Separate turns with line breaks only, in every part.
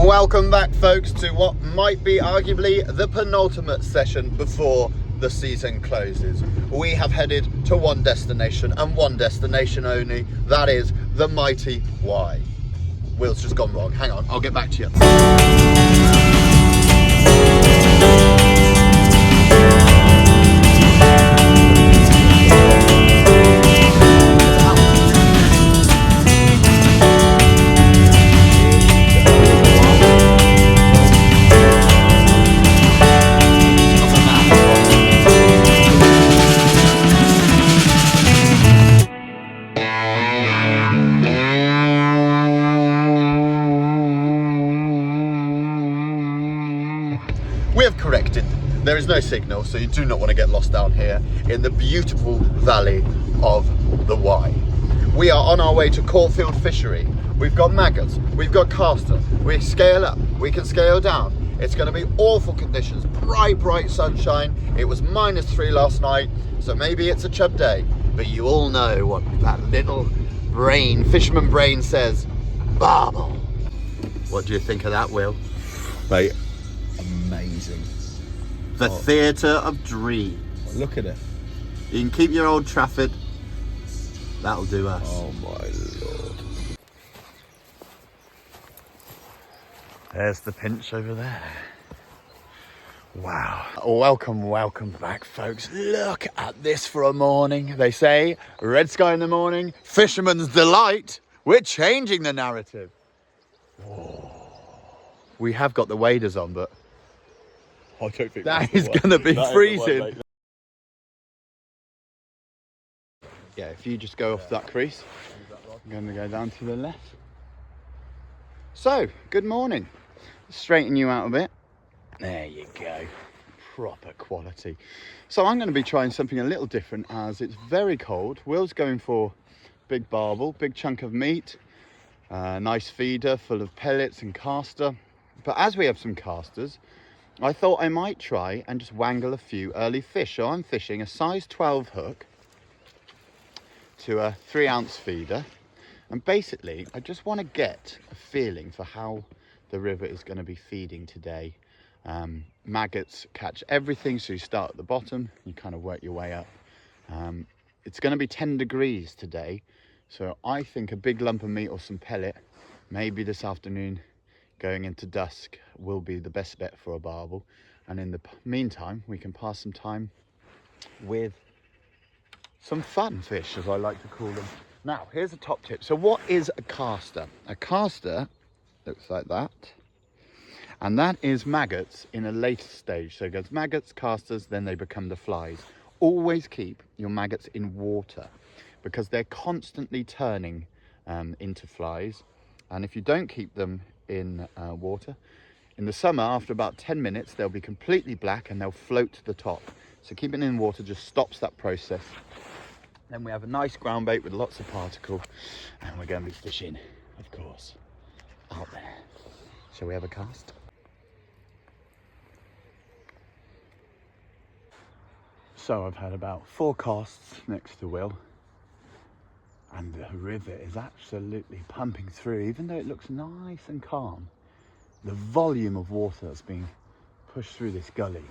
Welcome back, folks, to what might be arguably the penultimate session before the season closes. We have headed to one destination and one destination only. That is the mighty Wye. Will's just gone wrong. Hang on, I'll get back to you. We have corrected. There is no signal, so you do not want to get lost down here in the beautiful valley of the Wye. We are on our way to Caulfield Fishery. We've got maggots, we've got caster, we scale up, we can scale down. It's going to be awful conditions, bright sunshine. It was -3 last night, so maybe it's a chub day. But you all know what that little brain, fisherman brain says, barbel. What do you think of that, Will?
Mate, amazing.
The theatre of dreams.
Look at it.
You can keep your Old Trafford. That'll do us.
Oh my lord.
There's the pinch over there. Wow. Welcome back, folks. Look at this for a morning. They say, red sky in the morning, fisherman's delight. We're changing the narrative. Whoa. We have got the waders on, but
I don't think
that is going to be freezing. Yeah, if you just go off that crease, I'm going to go down to the left. So, good morning. Straighten you out a bit. There you go. Proper quality. So I'm going to be trying something a little different as it's very cold. Will's going for big barbel, big chunk of meat, nice feeder full of pellets and caster. But as we have some casters, I thought I might try and just wangle a few early fish. So I'm fishing a size 12 hook to a 3-ounce feeder. And basically, I just want to get a feeling for how the river is going to be feeding today. Maggots catch everything, so you start at the bottom, you kind of work your way up. It's going to be 10 degrees today, so I think a big lump of meat or some pellet, maybe this afternoon going into dusk, will be the best bet for a barbel. And in the meantime, we can pass some time with some fun fish, as I like to call them. Now, here's a top tip. So what is a caster? A caster looks like that. And that is maggots in a later stage. So it goes maggots, casters, then they become the flies. Always keep your maggots in water because they're constantly turning into flies. And if you don't keep them in water, in the summer, after about 10 minutes, they'll be completely black and they'll float to the top. So keeping them in water just stops that process. Then we have a nice ground bait with lots of particle, and we're going to be fishing, of course, out there. Shall we have a cast? So I've had about 4 casts next to Will, and the river is absolutely pumping through. Even though it looks nice and calm, the volume of water that's being pushed through this gully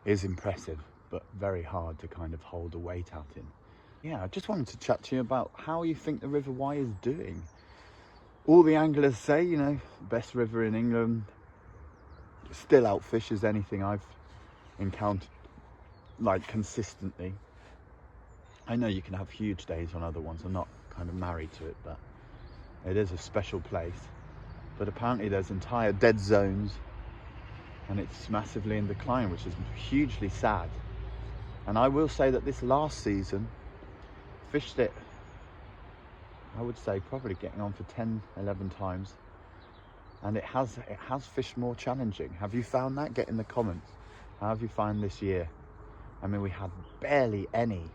is impressive, but very hard to kind of hold a weight out in. Yeah, I just wanted to chat to you about how you think the River Wye is doing. All the anglers say, you know, best river in England, still outfishes anything I've encountered, like, consistently. I know you can have huge days on other ones. I'm not kind of married to it, but it is a special place. But apparently there's entire dead zones and it's massively in decline, which is hugely sad. And I will say that this last season, fished it, I would say probably getting on for 10, 11 times. And it has fished more challenging. Have you found that? Get in the comments. How have you found this year? I mean, we had barely any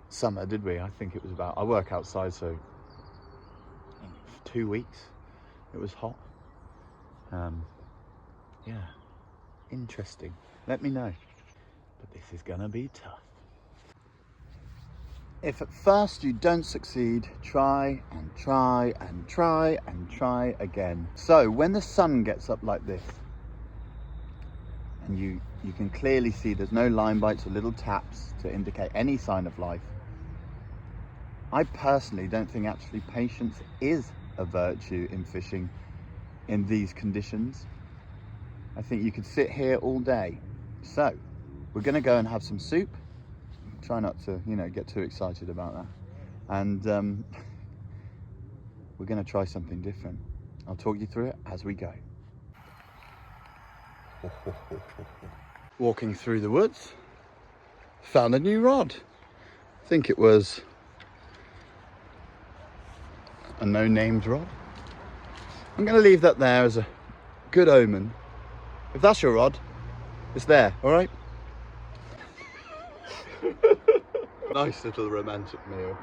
summer, did we? I think it was about, I work outside, so 2 weeks it was hot. Yeah, interesting. Let me know. But this is gonna be tough. if at first you don't succeed, try and try and try and try again. So when the sun gets up like this, and you can clearly see there's no line bites or little taps to indicate any sign of life, I personally don't think actually patience is a virtue in fishing in these conditions. I think you could sit here all day. So we're going to go and have some soup. Try not to, get too excited about that. And we're going to try something different. I'll talk you through it as we go. Walking through the woods, found a new rod. I think it was a no-named rod. I'm going to leave that there as a good omen. If that's your rod, it's there, all right? Nice little romantic meal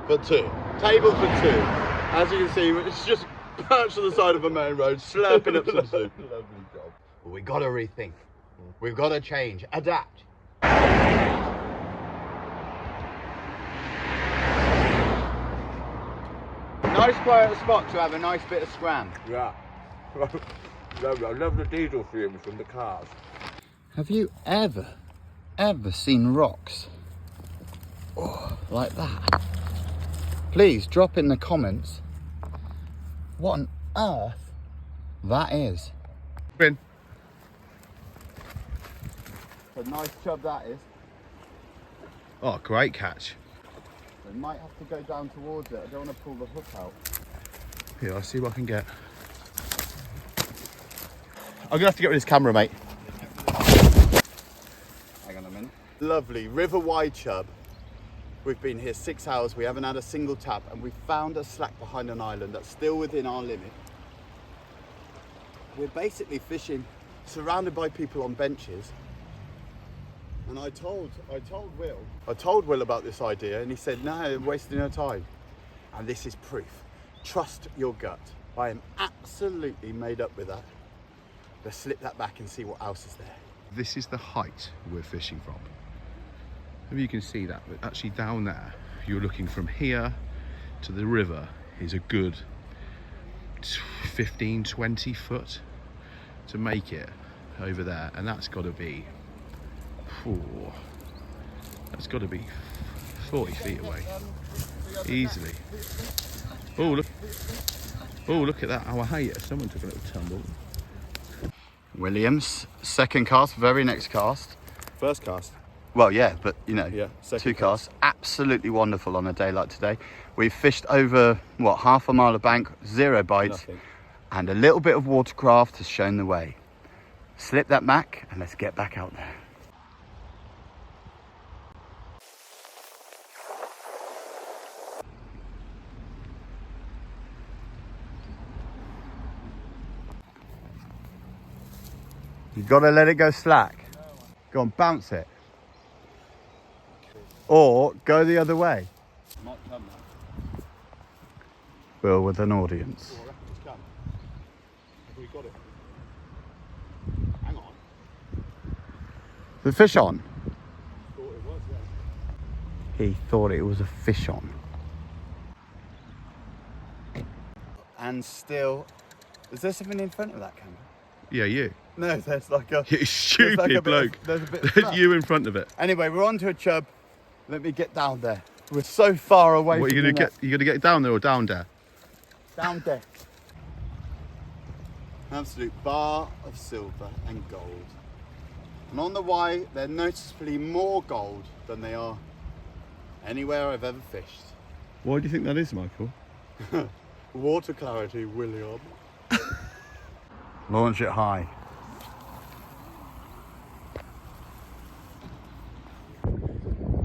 for two. Table for two. As you can see, it's just perched on the side of a main road, slurping up some soup.
Lovely job.
But we got to rethink. We've got to change, adapt. Nice quiet spot to have a nice bit of scram.
Yeah. I love the diesel fumes from the cars.
Have you ever seen rocks like that? Please drop in the comments what on earth that is.
Bin.
A nice chub that is.
Oh, great catch.
We might have to go down towards it. I don't want to pull the hook out.
Here, I'll see what I can get. I'm gonna have to get rid of this camera, mate.
Hang on a minute. Lovely river wide chub. We've been here 6 hours. We haven't had a single tap, and we found a slack behind an island that's still within our limit. We're basically fishing surrounded by people on benches. And I told Will about this idea, and he said, no, you're wasting your time. And this is proof. Trust your gut. I am absolutely made up with that. Let's slip that back and see what else is there.
This is the height we're fishing from. Maybe you can see that, but actually down there, you're looking from here to the river is a good 15, 20 foot to make it over there. And that's got to be, that's got to be 40 feet away, easily. Oh, look at that, our height. Someone took a little tumble.
Williams, second cast, very next cast.
First cast.
Well, yeah, but
Yeah,
two casts. Absolutely wonderful on a day like today. We've fished over, half a mile of bank, 0 bites.
Nothing.
And a little bit of watercraft has shown the way. Slip that back and let's get back out there. You gotta let it go slack. Go on, bounce it. Or go the other way.
Might come now.
Will with an audience.
Oh, I reckon it's come. Have we got it? Hang on.
The fish on?
Thought it was, yeah.
He thought it was a fish on. And still, is there something in front of that camera?
Yeah, you.
No, there's like a...
You stupid
like a bit
bloke.
of- there's a bit of
There's
stuff.
you in front of it.
Anyway, we're onto a chub. Let me get down there. We're so far away
What are
from
you
the
gonna get?
net.
You gonna get down there or down there?
Down there. Absolute bar of silver and gold. And on the way, they're noticeably more gold than they are anywhere I've ever fished.
Why do you think that is, Michael?
Water clarity, William. Launch it high.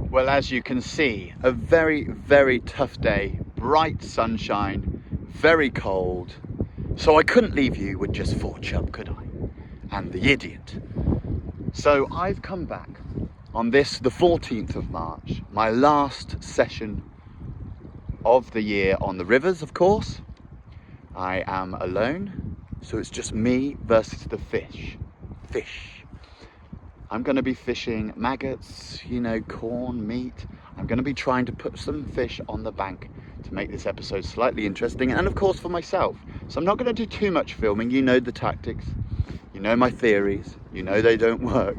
Well, as you can see, a very, very tough day. Bright sunshine, very cold. So I couldn't leave you with just 4 chub, could I? And the idiot. So I've come back on this, the 14th of March, my last session of the year on the rivers, of course. I am alone, so it's just me versus the fish. I'm going to be fishing maggots, corn, meat. I'm going to be trying to put some fish on the bank to make this episode slightly interesting, and of course for myself. So I'm not going to do too much filming. You know the tactics, you know my theories, you know they don't work.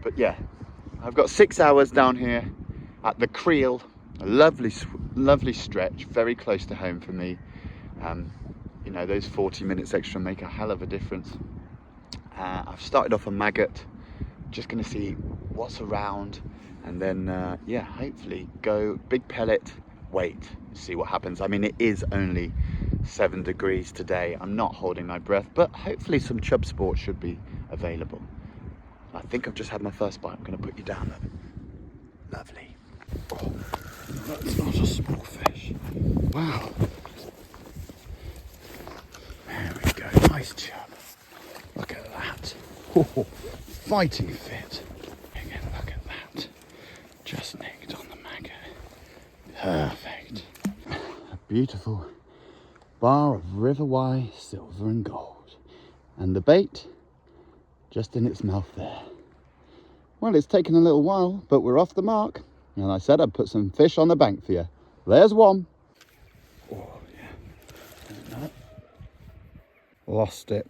But yeah, I've got 6 hours down here at the Creel, a lovely stretch, very close to home for me. You know, those 40 minutes extra make a hell of a difference. I've started off a maggot, just going to see what's around, and then yeah, hopefully go big pellet, wait, see what happens. I mean, it is only 7 degrees today. I'm not holding my breath, but hopefully some chub sport should be available. I think I've just had my first bite. I'm going to put you down. Lovely. Oh, that's not a small fish. Wow. There we go. Nice chub. Look at that. Oh, fighting fit. Again, look at that. Just nicked on the maggot. Perfect. A beautiful bar of River Wye silver and gold. And the bait just in its mouth there. Well, it's taken a little while, but we're off the mark. And I said I'd put some fish on the bank for you. There's one. Oh, yeah. There's another. Lost it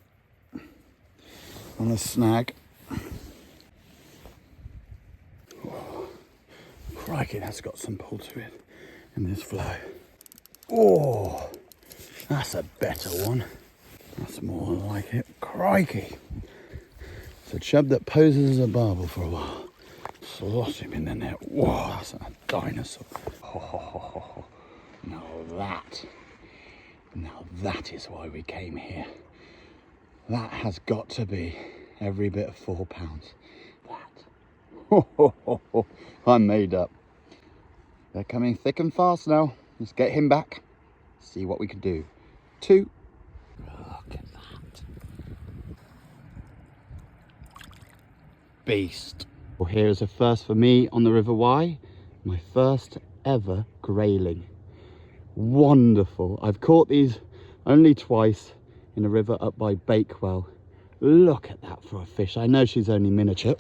on a snag. Oh, crikey, that's got some pull to it in this flow. Oh, that's a better one. That's more like it. Crikey. It's a chub that poses as a barbel for a while. Slot him in the net. Whoa, that's a dinosaur. Oh, now that is why we came here. That has got to be every bit of 4 pounds. That. I'm made up. They're coming thick and fast now. Let's get him back. See what we can do. 2. Look at that. Beast. Well, here is a first for me on the River Wye. My first ever grayling. Wonderful. I've caught these only twice in a river up by Bakewell. Look at that for a fish. I know she's only miniature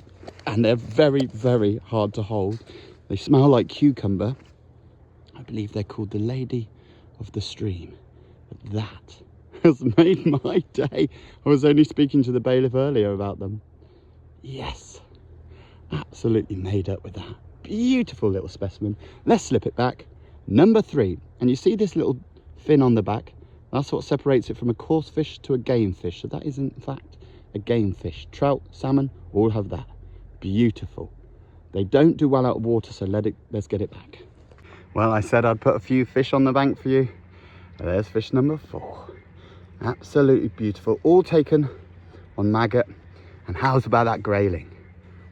and they're very, very hard to hold. They smell like cucumber. I believe they're called the Lady of the Stream. But that has made my day. I was only speaking to the bailiff earlier about them. Yes, absolutely made up with that. Beautiful little specimen. Let's slip it back. Number 3. And you see this little fin on the back? That's what separates it from a coarse fish to a game fish. So that is in fact a game fish. Trout, salmon, all have that. Beautiful. They don't do well out of water, so let's get it back. Well, I said I'd put a few fish on the bank for you. There's fish number 4. Absolutely beautiful. All taken on maggot. And how's about that grayling?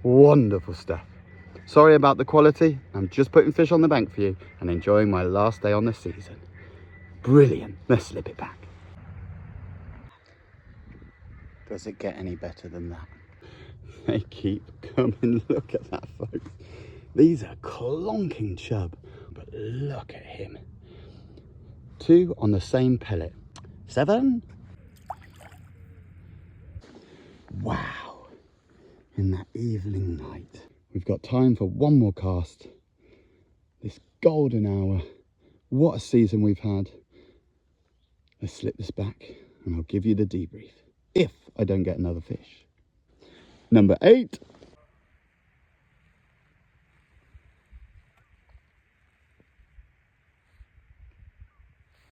Wonderful stuff. Sorry about the quality. I'm just putting fish on the bank for you and enjoying my last day on the season. Brilliant. Let's slip it back. Does it get any better than that? They keep coming. Look at that, folks. These are clonking chub, but look at him. 2 on the same pellet. 7. Wow. In that evening night. We've got time for one more cast. This golden hour. What a season we've had. Let's slip this back and I'll give you the debrief. If I don't get another fish. Number 8.